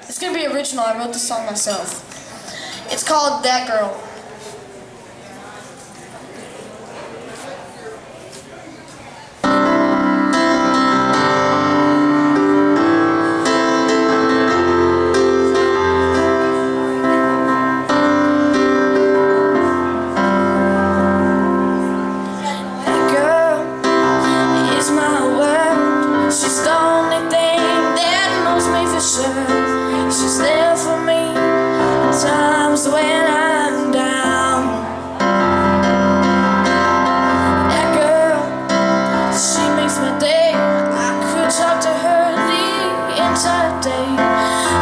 It's gonna be original. I wrote the song myself. It's called That Girl. She's there for me times when I'm down. That girl, she makes my day. I could talk to her the entire day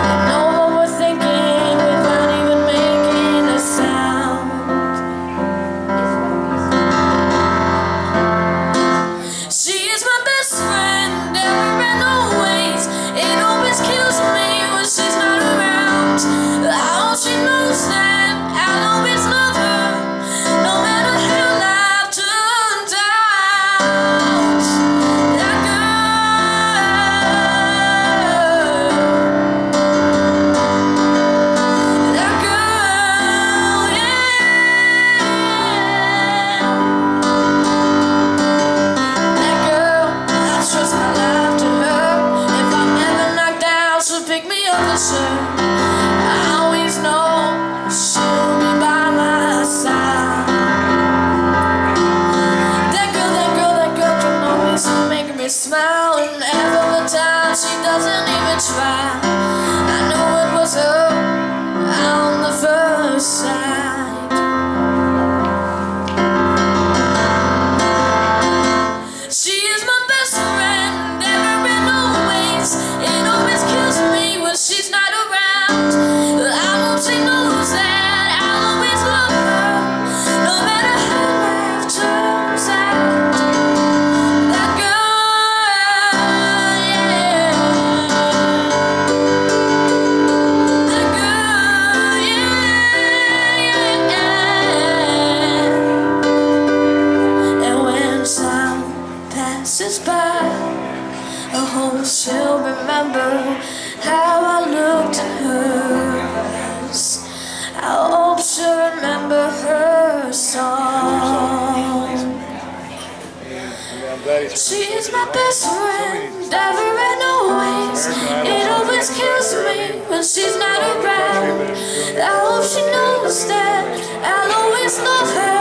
and know what we're thinking without even making a sound. She is my best friend ever and always. It always kills me when she's not around. I hope she knows that I'll always love her, no matter how life turns out. That girl, yeah. That girl, I trust my life to her. If I'm ever knocked out, she'll pick me up and say, I always know she'll be by my side. That girl can always make me smile. And half of the time she doesn't even try. I know it was her on the first sight. She is my best friend ever and always. It always kills me when she's not around. I hope she knows that I'll always love her, no matter how life turns out. That girl, yeah. That girl, yeah. And when time passes by, I hope she'll remember how I looked in her eyes. I hope she'll remember her song. She is my best friend ever and always. It always kills me when she's not around. I hope she knows that I'll always love her,